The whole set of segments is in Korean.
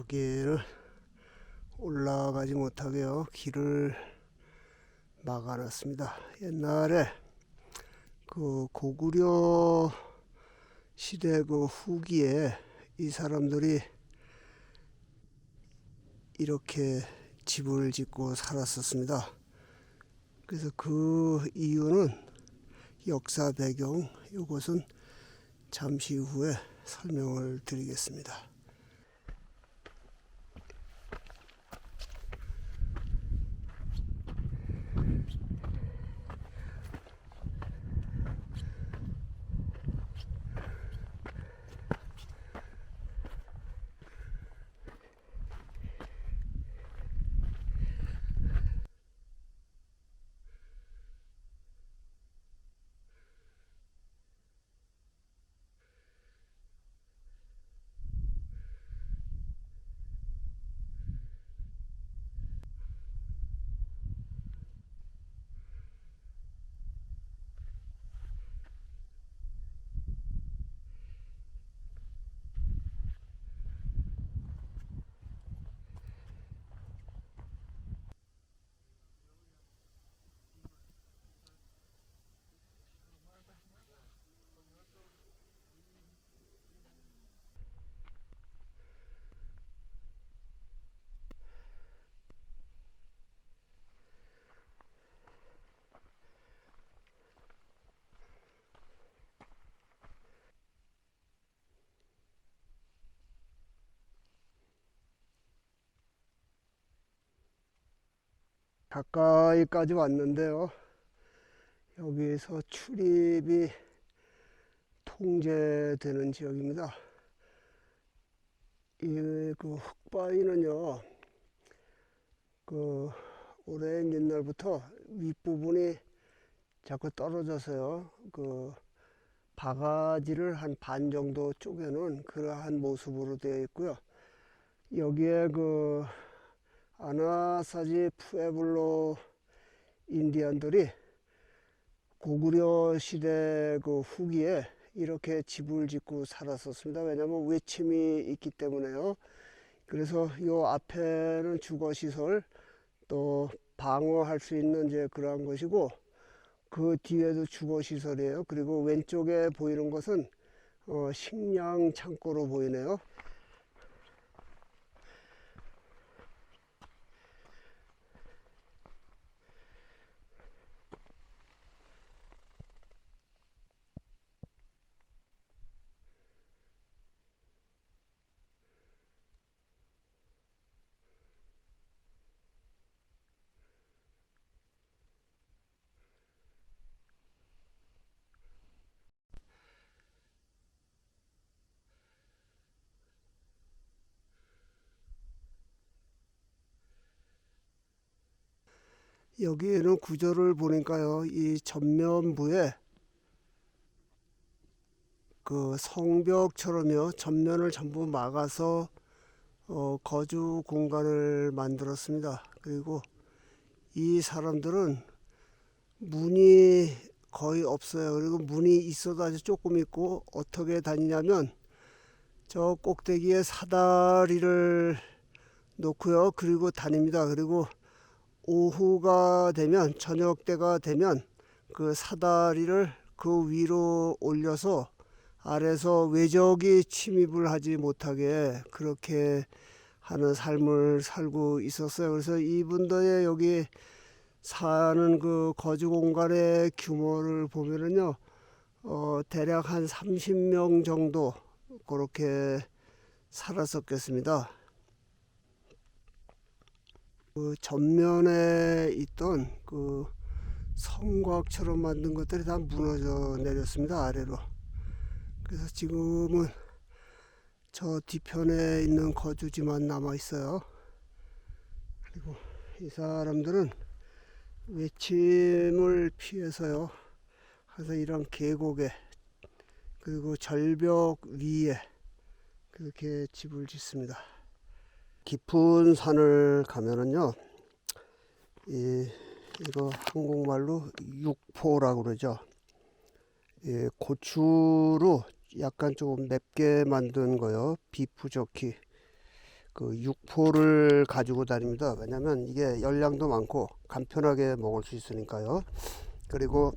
여기를 올라가지 못하게요. 길을 막아놨습니다. 옛날에 그 고구려 시대 그 후기에 이 사람들이 이렇게 집을 짓고 살았었습니다. 그래서 그 이유는 역사 배경, 이것은 잠시 후에 설명을 드리겠습니다. 가까이까지 왔는데요. 여기서 출입이 통제되는 지역입니다. 이 그 흙바위는요, 그 오랜 옛날부터 윗부분이 자꾸 떨어져서요, 그 바가지를 한 반 정도 쪼개놓은 그러한 모습으로 되어 있고요. 여기에 그 아나사지 푸에블로 인디안들이 고구려 시대 그 후기에 이렇게 집을 짓고 살았었습니다. 왜냐하면 외침이 있기 때문에요. 그래서 요 앞에는 주거시설, 또 방어할 수 있는 이제 그러한 것이고, 그 뒤에도 주거시설이에요. 그리고 왼쪽에 보이는 것은 식량 창고로 보이네요. 여기에는 구조를 보니까요, 이 전면부에 그 성벽처럼요, 전면을 전부 막아서 거주 공간을 만들었습니다. 그리고 이 사람들은 문이 거의 없어요. 그리고 문이 있어도 아주 조금 있고, 어떻게 다니냐면 저 꼭대기에 사다리를 놓고요, 그리고 다닙니다. 그리고 오후가 되면, 저녁 때가 되면 그 사다리를 그 위로 올려서 아래서 외적이 침입을 하지 못하게 그렇게 하는 삶을 살고 있었어요. 그래서 이분들의 여기 사는 그 거주 공간의 규모를 보면은요, 대략 한 30명 정도 그렇게 살았었겠습니다. 그 전면에 있던 그 성곽처럼 만든 것들이 다 무너져 내렸습니다, 아래로. 그래서 지금은 저 뒤편에 있는 거주지만 남아 있어요. 그리고 이 사람들은 외침을 피해서요, 그래서 이런 계곡에, 그리고 절벽 위에 그렇게 집을 짓습니다. 깊은 산을 가면은요, 이거 한국말로 육포라고 그러죠. 고추로 약간 조금 맵게 만든 거요, 비프 저키. 그 육포를 가지고 다닙니다. 왜냐면 이게 열량도 많고 간편하게 먹을 수 있으니까요. 그리고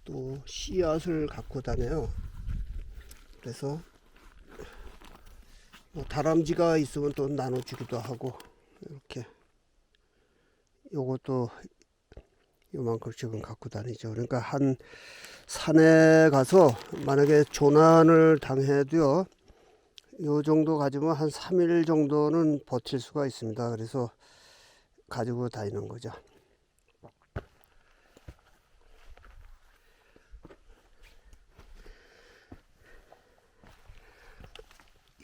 또 씨앗을 갖고 다녀요. 그래서 뭐 다람쥐가 있으면 또 나눠주기도 하고, 이렇게 요것도 요만큼씩은 갖고 다니죠. 그러니까 한 산에 가서 만약에 조난을 당해도요, 요 정도 가지면 한 3일 정도는 버틸 수가 있습니다. 그래서 가지고 다니는 거죠.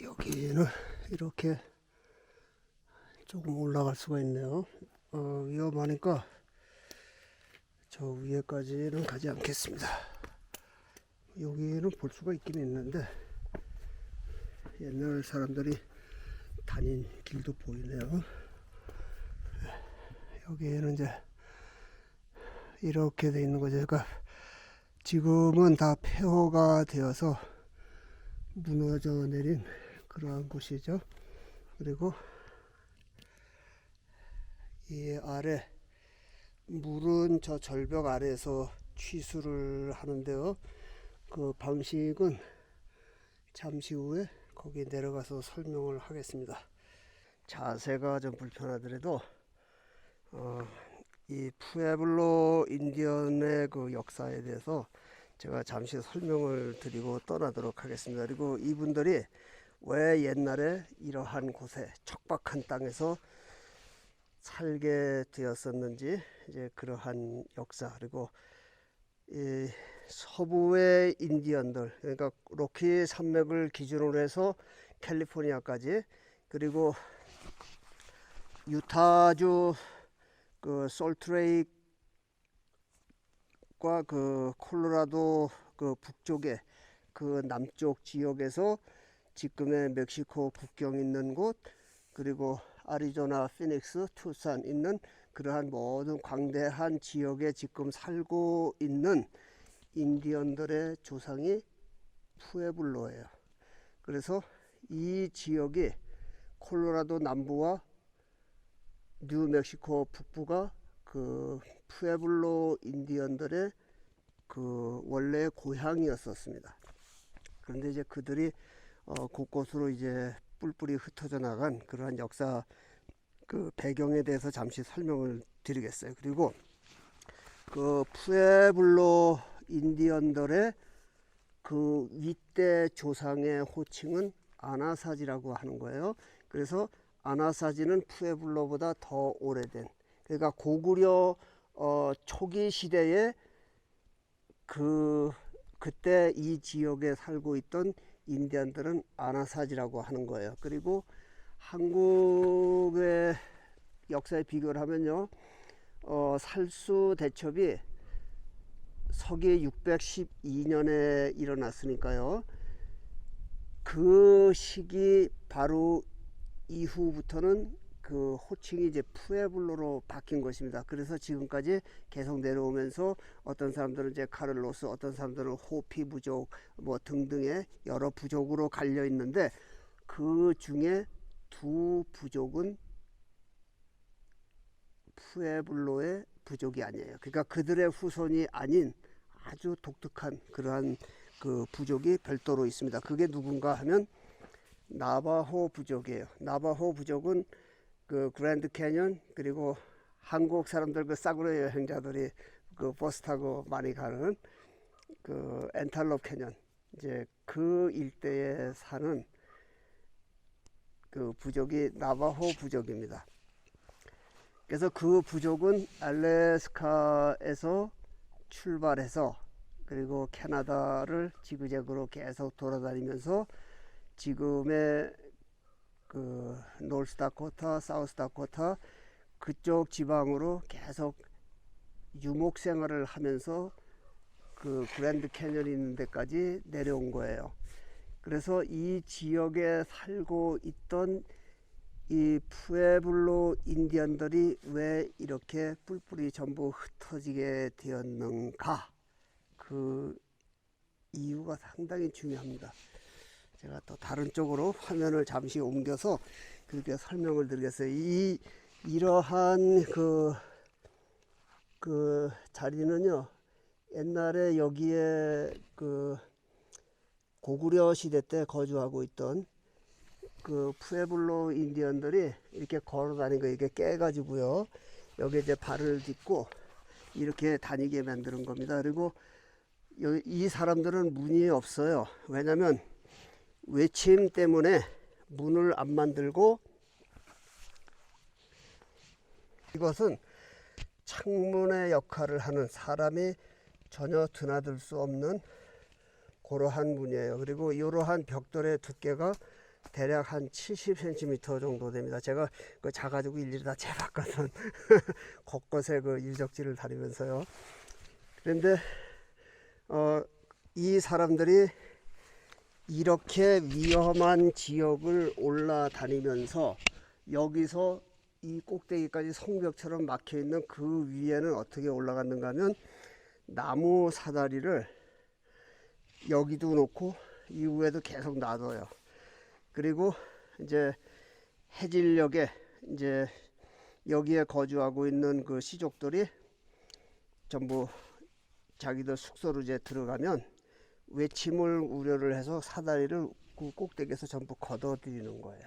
여기는 이렇게 조금 올라갈 수가 있네요. 위험하니까 저 위에까지는 가지 않겠습니다. 여기는 볼 수가 있긴 있는데 옛날 사람들이 다닌 길도 보이네요. 여기에는 이제 이렇게 돼 있는 거죠. 그러니까 지금은 다 폐허가 되어서 무너져 내린 그러한 곳이죠. 그리고 이 아래 물은 저 절벽 아래에서 취수를 하는데요. 그 방식은 잠시 후에 거기 내려가서 설명을 하겠습니다. 자세가 좀 불편하더라도 이 푸에블로 인디언의 그 역사에 대해서 제가 잠시 설명을 드리고 떠나도록 하겠습니다. 그리고 이분들이 왜 옛날에 이러한 곳에 척박한 땅에서 살게 되었었는지, 이제 그러한 역사, 그리고 이 서부의 인디언들, 그러니까 로키 산맥을 기준으로 해서 캘리포니아까지, 그리고 유타주 그 솔트레이크과 그 콜로라도 그 북쪽에 그 남쪽 지역에서 지금의 멕시코 국경 있는 곳, 그리고 아리조나, 피닉스, 투산 있는 그러한 모든 광대한 지역에 지금 살고 있는 인디언들의 조상이 푸에블로예요. 그래서 이 지역이 콜로라도 남부와 뉴멕시코 북부가 그 푸에블로 인디언들의 그 원래 고향이었었습니다. 그런데 이제 그들이 곳곳으로 이제 뿔뿔이 흩어져 나간 그러한 역사 그 배경에 대해서 잠시 설명을 드리겠어요. 그리고 그 푸에블로 인디언들의 그 윗대 조상의 호칭은 아나사지라고 하는 거예요. 그래서 아나사지는 푸에블로보다 더 오래된, 그러니까 고구려 초기 시대에 그때 이 지역에 살고 있던 인디언들은 아나사지라고 하는 거예요. 그리고 한국의 역사에 비교를 하면요, 살수 대첩이 서기 612년에 일어났으니까요, 그 시기 바로 이후부터는 그 호칭이 이제 푸에블로로 바뀐 것입니다. 그래서 지금까지 계속 내려오면서 어떤 사람들은 이제 카를로스, 어떤 사람들은 호피 부족 뭐 등등의 여러 부족으로 갈려 있는데, 그 중에 두 부족은 푸에블로의 부족이 아니에요. 그러니까 그들의 후손이 아닌 아주 독특한 그러한 그 부족이 별도로 있습니다. 그게 누군가 하면 나바호 부족이에요. 나바호 부족은 그 그랜드 캐년, 그리고 한국 사람들 그 싸구려 여행자들이 그 버스 타고 많이 가는 그 엔탈롭 캐년, 이제 그 일대에 사는 그 부족이 나바호 부족입니다. 그래서 그 부족은 알래스카에서 출발해서 그리고 캐나다를 지그재그로 계속 돌아다니면서 지금의 그 노스다코타, 사우스다코타 그쪽 지방으로 계속 유목 생활을 하면서 그 그랜드 캐년이 있는 데까지 내려온 거예요. 그래서 이 지역에 살고 있던 이 푸에블로 인디언들이 왜 이렇게 뿔뿔이 전부 흩어지게 되었는가, 그 이유가 상당히 중요합니다. 제가 또 다른 쪽으로 화면을 잠시 옮겨서 그렇게 설명을 드리겠어요. 이러한 그 자리는요, 옛날에 여기에 그 고구려 시대 때 거주하고 있던 그 푸에블로 인디언들이 이렇게 걸어 다니는 거 이렇게 깨가지고요, 여기 이제 발을 딛고 이렇게 다니게 만드는 겁니다. 그리고 이 사람들은 문이 없어요. 왜냐면 외침 때문에 문을 안 만들고, 이것은 창문의 역할을 하는, 사람이 전혀 드나들 수 없는 그러한 문이에요. 그리고 이러한 벽돌의 두께가 대략 한 70cm 정도 됩니다. 제가 그 자가지고 일일이 다 재봤거든. 곳곳에 그 유적지를 다니면서요. 그런데 이 사람들이 이렇게 위험한 지역을 올라다니면서 여기서 이 꼭대기까지 성벽처럼 막혀 있는 그 위에는 어떻게 올라갔는가 하면 나무 사다리를 여기도 놓고 이후에도 계속 놔둬요. 그리고 이제 해질녘에 이제 여기에 거주하고 있는 그 시족들이 전부 자기들 숙소로 이제 들어가면 외침을 우려를 해서 사다리를 그 꼭대기에서 전부 걷어들이는 거예요.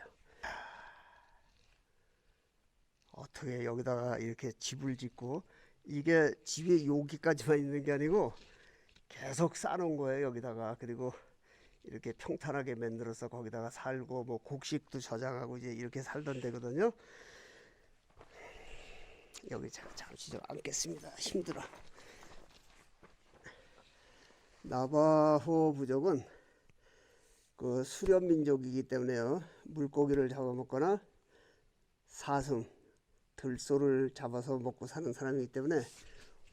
어떻게 여기다가 이렇게 집을 짓고, 이게 집이 여기까지만 있는 게 아니고 계속 쌓아놓은 거예요, 여기다가. 그리고 이렇게 평탄하게 만들어서 거기다가 살고, 뭐 곡식도 저장하고 이제 이렇게 살던 데거든요. 여기 잠시 좀 앉겠습니다. 힘들어. 나바호 부족은 그 수렵 민족이기 때문에요, 물고기를 잡아먹거나 사슴, 들소를 잡아서 먹고 사는 사람이기 때문에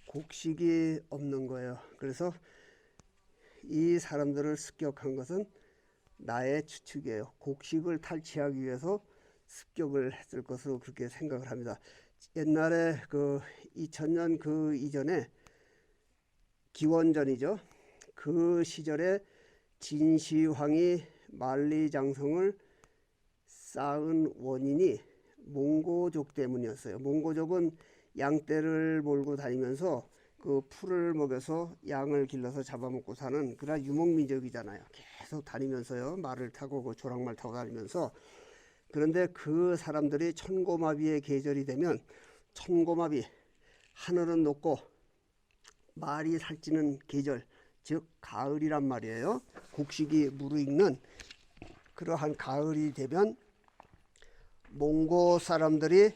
곡식이 없는 거예요. 그래서 이 사람들을 습격한 것은 나의 추측이에요. 곡식을 탈취하기 위해서 습격을 했을 것으로 그렇게 생각을 합니다. 옛날에 그 2000년 그 이전에 기원전이죠. 그 시절에 진시황이 만리장성을 쌓은 원인이 몽고족 때문이었어요. 몽고족은 양떼를 몰고 다니면서 그 풀을 먹여서 양을 길러서 잡아먹고 사는 그런 유목민족이잖아요. 계속 다니면서요, 말을 타고 그 조랑말 타고 다니면서. 그런데 그 사람들이 천고마비의 계절이 되면, 천고마비, 하늘은 높고 말이 살찌는 계절, 즉 가을이란 말이에요. 곡식이 무르익는 그러한 가을이 되면 몽고 사람들이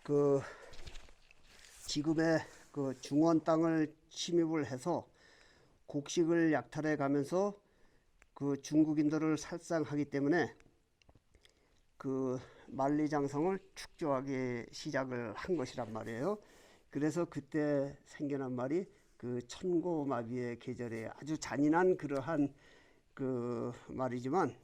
그 지금의 그 중원 땅을 침입을 해서 곡식을 약탈해 가면서 그 중국인들을 살상하기 때문에 그 만리장성을 축조하기 시작을 한 것이란 말이에요. 그래서 그때 생겨난 말이 그 천고마비의 계절에, 아주 잔인한 그러한 그 말이지만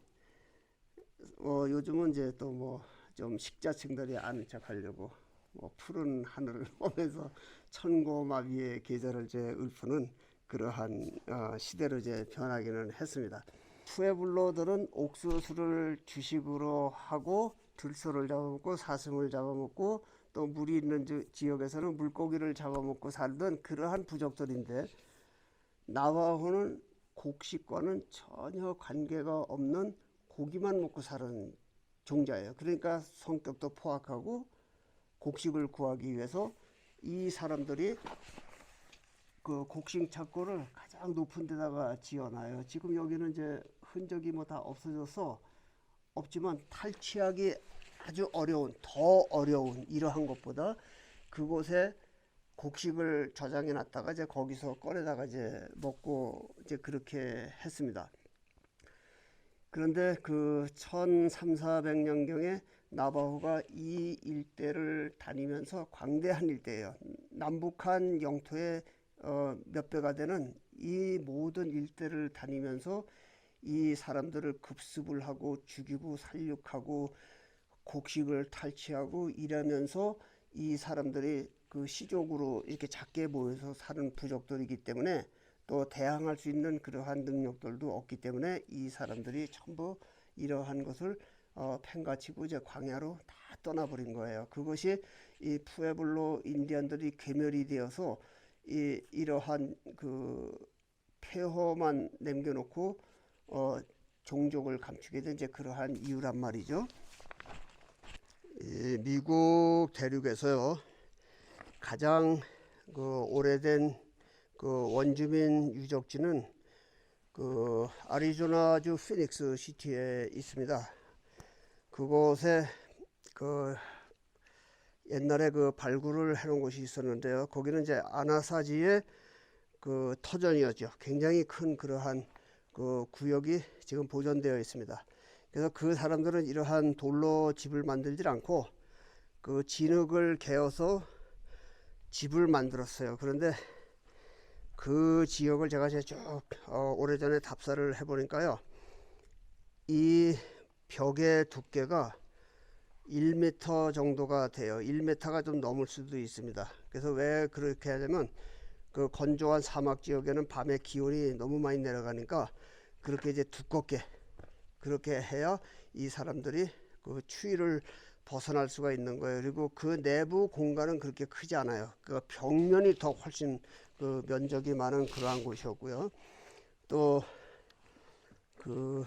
요즘은 이제 또 뭐 좀 식자층들이 아는 척 하려고 뭐 푸른 하늘을 보면서 천고마비의 계절을 이제 읊는 그러한 시대로 이제 변하기는 했습니다. 푸에블로들은 옥수수를 주식으로 하고 들소를 잡아먹고 사슴을 잡아먹고 또 물이 있는 지역에서는 물고기를 잡아먹고 살던 그러한 부족들인데, 나바호는 곡식과는 전혀 관계가 없는 고기만 먹고 사는 종자예요. 그러니까 성격도 포악하고 곡식을 구하기 위해서 이 사람들이 그 곡식 창고를 가장 높은 데다가 지어놔요. 지금 여기는 이제 흔적이 뭐 다 없어져서 없지만 탈취하기 아주 어려운, 더 어려운 이러한 것보다 그곳에 곡식을 저장해 놨다가 이제 거기서 꺼내다가 이제 먹고 이제 그렇게 했습니다. 그런데 그 1300~400년경에 나바호가 이 일대를 다니면서, 광대한 일대예요. 남북한 영토의 몇 배가 되는 이 모든 일대를 다니면서 이 사람들을 급습을 하고 죽이고 살육하고 곡식을 탈취하고 이러면서, 이 사람들이 그 시족으로 이렇게 작게 모여서 사는 부족들이기 때문에 또 대항할 수 있는 그러한 능력들도 없기 때문에 이 사람들이 전부 이러한 것을 팽가치고 이제 광야로 다 떠나버린 거예요. 그것이 이 푸에블로 인디언들이 괴멸이 되어서 이러한 그 폐허만 남겨놓고 종족을 감추게 된 이제 그러한 이유란 말이죠. 미국 대륙에서요 가장 그 오래된 그 원주민 유적지는 그 아리조나주 피닉스 시티에 있습니다. 그곳에 그 옛날에 그 발굴을 해놓은 곳이 있었는데요. 거기는 이제 아나사지의 그 터전이었죠. 굉장히 큰 그러한 그 구역이 지금 보존되어 있습니다. 그래서 그 사람들은 이러한 돌로 집을 만들지 않고 그 진흙을 개어서 집을 만들었어요. 그런데 그 지역을 제가 쭉 오래전에 답사를 해보니까요, 이 벽의 두께가 1m 정도가 돼요. 1m가 좀 넘을 수도 있습니다. 그래서 왜 그렇게 하냐면 그 건조한 사막 지역에는 밤에 기온이 너무 많이 내려가니까 그렇게 이제 두껍게 그렇게 해야 이 사람들이 그 추위를 벗어날 수가 있는 거예요. 그리고 그 내부 공간은 그렇게 크지 않아요. 그 벽면이 더 훨씬 그 면적이 많은 그러한 곳이었고요. 또 그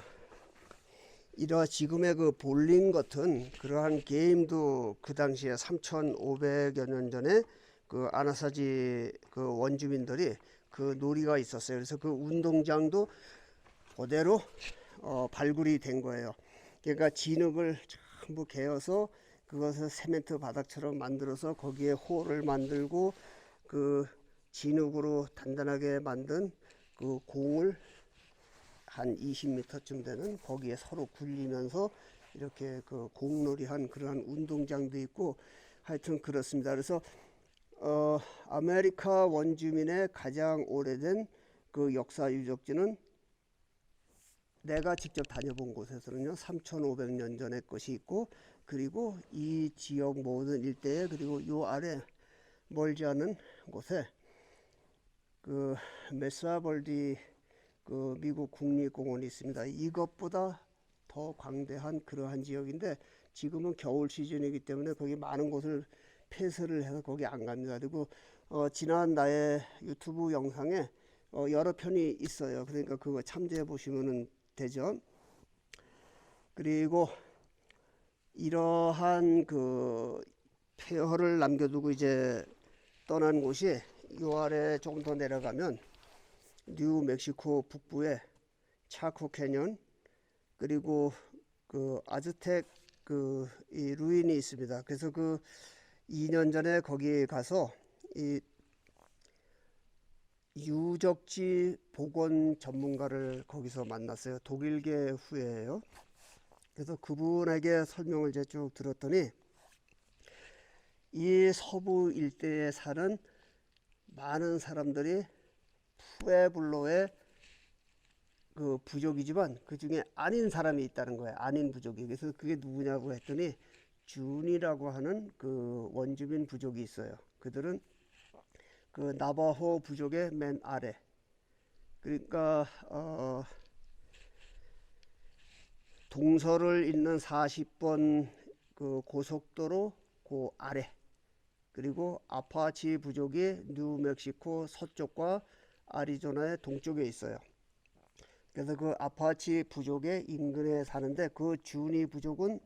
이러한 지금의 그 볼링 같은 그러한 게임도 그 당시에 3,500여 년 전에 그 아나사지 그 원주민들이 그 놀이가 있었어요. 그래서 그 운동장도 그대로 발굴이 된 거예요. 그러니까 진흙을 전부 개어서 그것을 세멘트 바닥처럼 만들어서 거기에 홀을 만들고 그 진흙으로 단단하게 만든 그 공을 한 20m쯤 되는 거기에 서로 굴리면서 이렇게 그 공놀이한 그러한 운동장도 있고 하여튼 그렇습니다. 그래서 아메리카 원주민의 가장 오래된 그 역사 유적지는 내가 직접 다녀본 곳에서는요 3,500년 전의 것이 있고, 그리고 이 지역 모든 일대에, 그리고 요 아래 멀지 않은 곳에 그 메사벌디 그 미국 국립공원이 있습니다. 이것보다 더 광대한 그러한 지역인데 지금은 겨울 시즌이기 때문에 거기 많은 곳을 폐쇄를 해서 거기 안 갑니다. 그리고 지난 나의 유튜브 영상에 여러 편이 있어요. 그러니까 그거 참조해 보시면 되죠. 그리고 이러한 그 폐허를 남겨두고 이제 떠난 곳이 요 아래 조금 더 내려가면 뉴멕시코 북부에 차코 캐년, 그리고 그 아즈텍 그 이 루인이 있습니다. 그래서 그 2년 전에 거기 가서 이 유적지 복원 전문가를 거기서 만났어요. 독일계 후예예요. 그래서 그분에게 설명을 이제 쭉 들었더니 이 서부 일대에 사는 많은 사람들이 푸에블로의 그 부족이지만 그 중에 아닌 사람이 있다는 거예요. 아닌 부족이. 그래서 그게 누구냐고 했더니 준이라고 하는 그 원주민 부족이 있어요. 그들은 그 나바호 부족의 맨 아래, 그러니까 동서를 잇는 40번 그 고속도로 그 아래, 그리고 아파치 부족이 뉴멕시코 서쪽과 아리조나의 동쪽에 있어요. 그래서 그 아파치 부족의 인근에 사는데 그 주니 부족은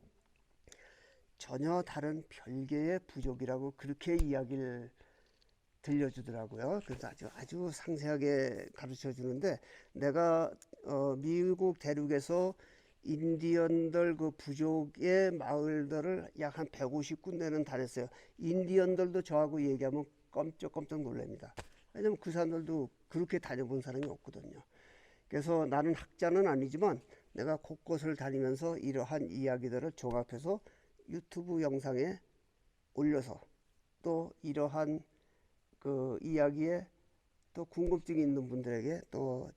전혀 다른 별개의 부족이라고 그렇게 이야기를 들려주더라고요. 그래서 아주 상세하게 가르쳐 주는데 내가 미국 대륙에서 인디언들 그 부족의 마을들을 약 한 150군데는 다녔어요. 인디언들도 저하고 얘기하면 깜짝 놀랍니다. 왜냐면 그 사람들도 그렇게 다녀본 사람이 없거든요. 그래서 나는 학자는 아니지만 내가 곳곳을 다니면서 이러한 이야기들을 종합해서 유튜브 영상에 올려서 또 이러한 그 이야기에 또 궁금증이 있는 분들에게 또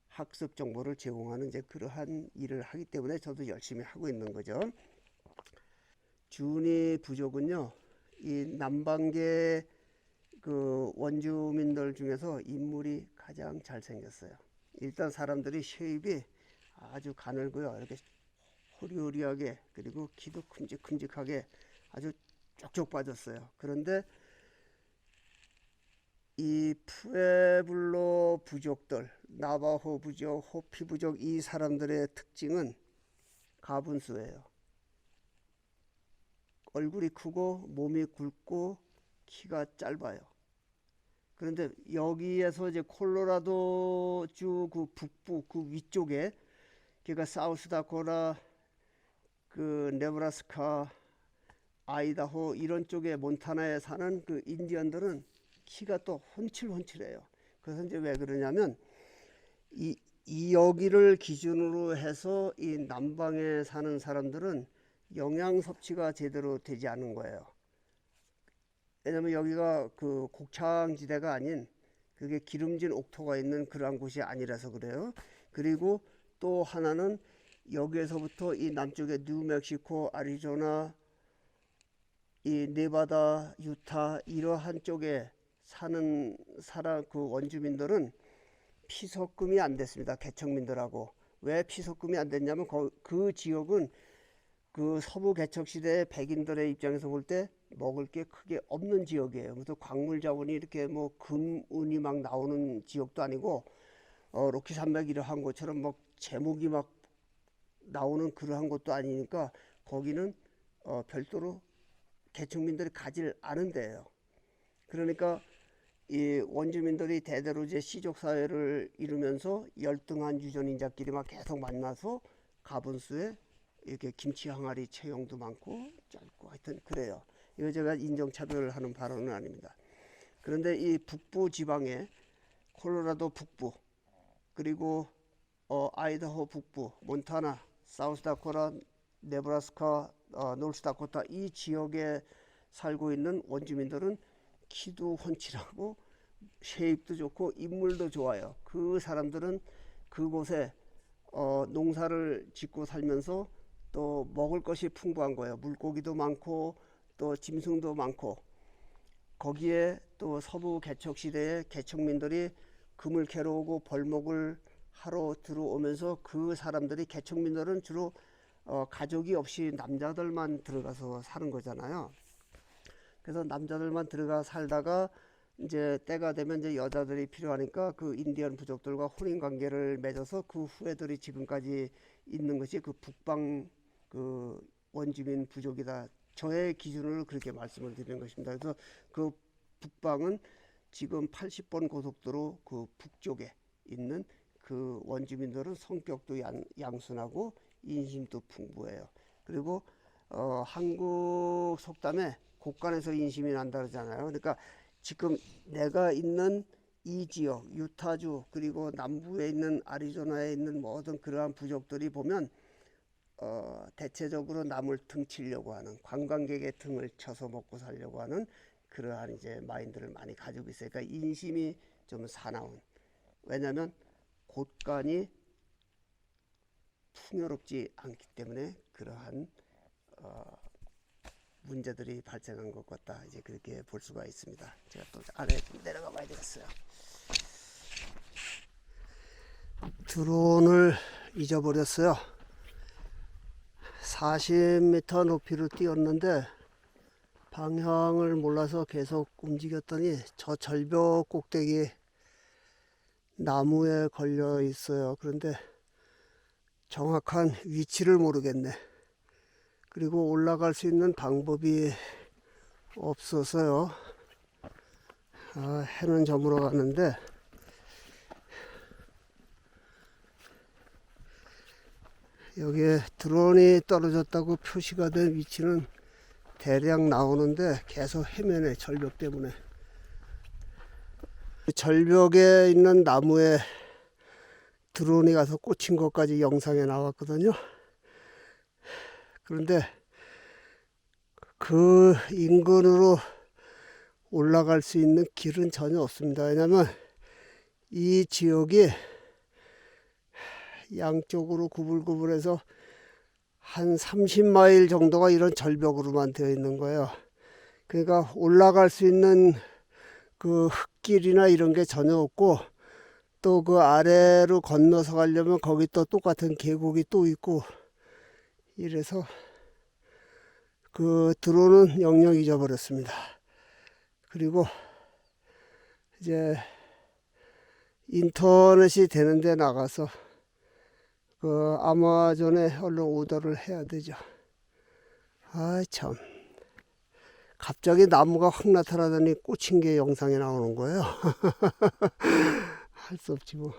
학습 정보를 제공하는 이제 그러한 일을 하기 때문에 저도 열심히 하고 있는 거죠. 주니 부족은요, 이 남방계 그 원주민들 중에서 인물이 가장 잘생겼어요. 일단 사람들이 쉐입이 아주 가늘고요. 이렇게 호리호리하게, 그리고 키도 큼직큼직하게 아주 쪽쪽 빠졌어요. 그런데 이 푸에블로 부족들, 나바호 부족, 호피 부족, 이 사람들의 특징은 가분수예요. 얼굴이 크고 몸이 굵고 키가 짧아요. 그런데 여기에서 이제 콜로라도주 그 북부 그 위쪽에, 그러니까 사우스다코타, 그 네브라스카, 아이다호 이런 쪽에 몬타나에 사는 그 인디언들은 키가 또 훤칠훤칠해요. 그래서 이제 왜 그러냐면 이 여기를 기준으로 해서 이 남방에 사는 사람들은 영양 섭취가 제대로 되지 않은 거예요. 왜냐면 여기가 그 곡창지대가 아닌, 그게 기름진 옥토가 있는 그러한 곳이 아니라서 그래요. 그리고 또 하나는 여기에서부터 이 남쪽에 뉴멕시코, 아리조나, 이 네바다, 유타 이러한 쪽에 사는 그 원주민들은 피석금이 안 됐습니다. 개척민들하고. 왜 피석금이 안 됐냐면 그 지역은 그 서부 개척 시대의 백인들의 입장에서 볼 때 먹을 게 크게 없는 지역이에요. 그래서 광물 자원이 이렇게 뭐 금, 은이 막 나오는 지역도 아니고, 로키 산맥 이러한 곳처럼 막 제목이 막 나오는 그러한 곳도 아니니까 거기는 별도로 개척민들이 가질 않은 데예요. 그러니까 이 원주민들이 대대로 이제 시족 사회를 이루면서 열등한 유전인자끼리 막 계속 만나서 가분수에 이렇게 김치 항아리 채용도 많고 짧고 하여튼 그래요. 이거 제가 인종차별하는 발언은 아닙니다. 그런데 이 북부 지방에 콜로라도 북부, 그리고 아이다호 북부, 몬타나, 사우스다코타, 네브라스카, 노스다코타 이 지역에 살고 있는 원주민들은 키도 훤칠하고 쉐입도 좋고 인물도 좋아요. 그 사람들은 그곳에 농사를 짓고 살면서 또 먹을 것이 풍부한 거예요. 물고기도 많고 또 짐승도 많고, 거기에 또 서부 개척 시대에 개척민들이 금을 캐러 오고 벌목을 하러 들어오면서 그 사람들이, 개척민들은 주로 가족이 없이 남자들만 들어가서 사는 거잖아요. 그래서 남자들만 들어가 살다가 이제 때가 되면 이제 여자들이 필요하니까 그 인디언 부족들과 혼인 관계를 맺어서 그 후예들이 지금까지 있는 것이 그 북방 그 원주민 부족이다. 저의 기준으로 그렇게 말씀을 드리는 것입니다. 그래서 그 북방은 지금 80번 고속도로 그 북쪽에 있는 그 원주민들은 성격도 양순하고 인심도 풍부해요. 그리고 한국 속담에 곳간에서 인심이 난다 그러잖아요. 그러니까 지금 내가 있는 이 지역, 유타주, 그리고 남부에 있는 아리조나에 있는 모든 그러한 부족들이 보면 대체적으로 남을 등치려고 하는, 관광객의 등을 쳐서 먹고 살려고 하는 그러한 이제 마인드를 많이 가지고 있어요. 그러니까 인심이 좀 사나운. 왜냐하면 곳간이 풍요롭지 않기 때문에 그러한 문제들이 발생한 것 같다. 이제 그렇게 볼 수가 있습니다. 제가 또 아래 내려가 봐야 되겠어요. 드론을 잊어버렸어요. 40m 높이로 띄웠는데 방향을 몰라서 계속 움직였더니 저 절벽 꼭대기 나무에 걸려 있어요. 그런데 정확한 위치를 모르겠네. 그리고 올라갈 수 있는 방법이 없어서요. 해는 저물어 가는데 여기에 드론이 떨어졌다고 표시가 된 위치는 대략 나오는데 계속 헤매네, 절벽 때문에. 절벽에 있는 나무에 드론이 가서 꽂힌 것까지 영상에 나왔거든요. 그런데 그 인근으로 올라갈 수 있는 길은 전혀 없습니다. 왜냐하면 이 지역이 양쪽으로 구불구불해서 한 30마일 정도가 이런 절벽으로만 되어 있는 거예요. 그러니까 올라갈 수 있는 그 흙길이나 이런 게 전혀 없고, 또 그 아래로 건너서 가려면 거기 또 똑같은 계곡이 또 있고, 이래서 그 드론은 영영 잊어버렸습니다. 그리고 이제 인터넷이 되는데 나가서 그 아마존에 얼른 오더를 해야 되죠. 아, 참. 갑자기 나무가 확 나타나더니 꽂힌 게 영상에 나오는 거예요. 할 수 없지 뭐.